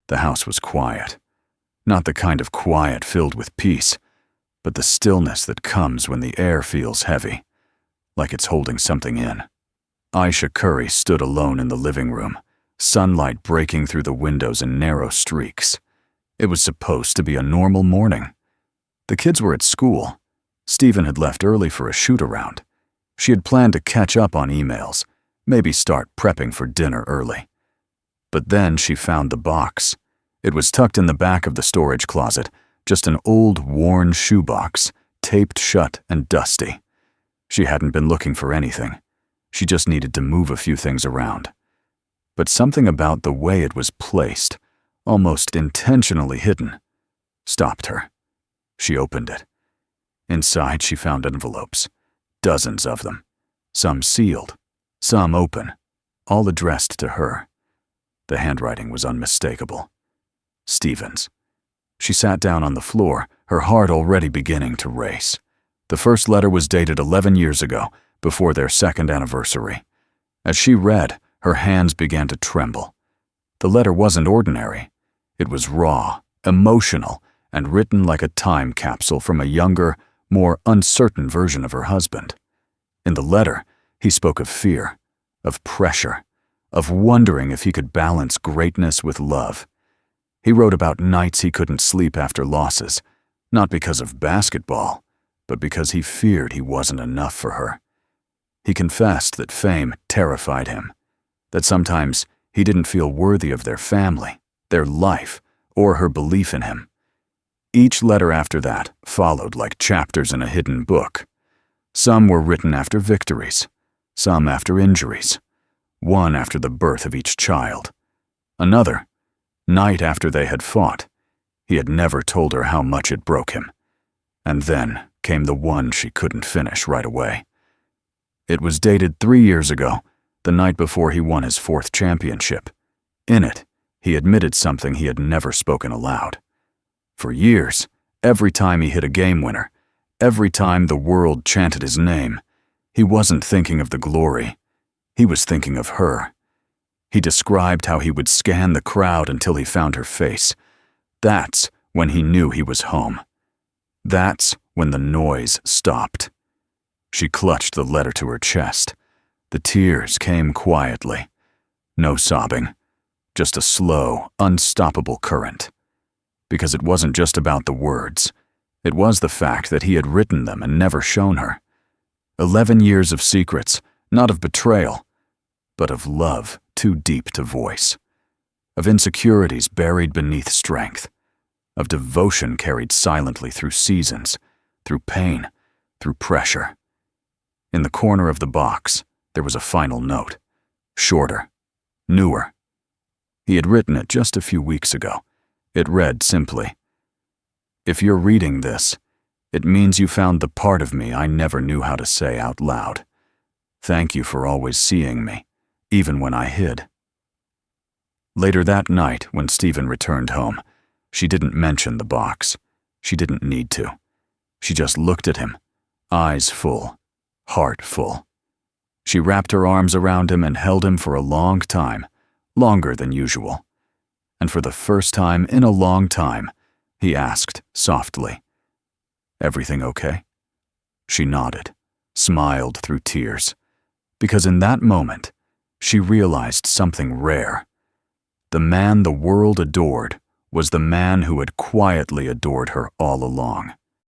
The house was quiet. Not the kind of quiet filled with peace, but the stillness that comes when the air feels heavy, like it's holding something in. Ayesha Curry stood alone in the living room, sunlight breaking through the windows in narrow streaks. It was supposed to be a normal morning. The kids were at school. Stephen had left early for a shoot-around. She had planned to catch up on emails, maybe start prepping for dinner early. But then she found the box. It was tucked in the back of the storage closet, just an old, worn shoebox, taped shut and dusty. She hadn't been looking for anything. She just needed to move a few things around. But something about the way it was placed, almost intentionally hidden, stopped her. She opened it. Inside, she found envelopes, dozens of them, some sealed, some open, all addressed to her. The handwriting was unmistakable. Stephen's. She sat down on the floor, her heart already beginning to race. The first letter was dated 11 years ago, before their second anniversary. As she read, her hands began to tremble. The letter wasn't ordinary. It was raw, emotional, and written like a time capsule from a younger, more uncertain version of her husband. In the letter, he spoke of fear, of pressure, of wondering if he could balance greatness with love. He wrote about nights he couldn't sleep after losses, not because of basketball, but because he feared he wasn't enough for her. He confessed that fame terrified him, that sometimes he didn't feel worthy of their family, their life, or her belief in him. Each letter after that followed like chapters in a hidden book. Some were written after victories, some after injuries, one after the birth of each child. Another, night after they had fought. He had never told her how much it broke him. And then came the one she couldn't finish right away. It was dated 3 years ago, the night before he won his 4th championship. In it, he admitted something he had never spoken aloud. For years, every time he hit a game winner, every time the world chanted his name, he wasn't thinking of the glory. He was thinking of her. He described how he would scan the crowd until he found her face. That's when he knew he was home. That's when the noise stopped. She clutched the letter to her chest. The tears came quietly. No sobbing, just a slow, unstoppable current. Because it wasn't just about the words. It was the fact that he had written them and never shown her. 11 years of secrets, not of betrayal, but of love too deep to voice, of insecurities buried beneath strength, of devotion carried silently through seasons, through pain, through pressure. In the corner of the box, there was a final note, shorter, newer. He had written it just a few weeks ago. It read simply, "If you're reading this, it means you found the part of me I never knew how to say out loud. Thank you for always seeing me, even when I hid." Later that night, when Stephen returned home, she didn't mention the box. She didn't need to. She just looked at him, eyes full, heart full. She wrapped her arms around him and held him for a long time, longer than usual. And for the first time in a long time, he asked softly, "Everything okay?" She nodded, smiled through tears, because in that moment, she realized something rare. The man the world adored was the man who had quietly adored her all along.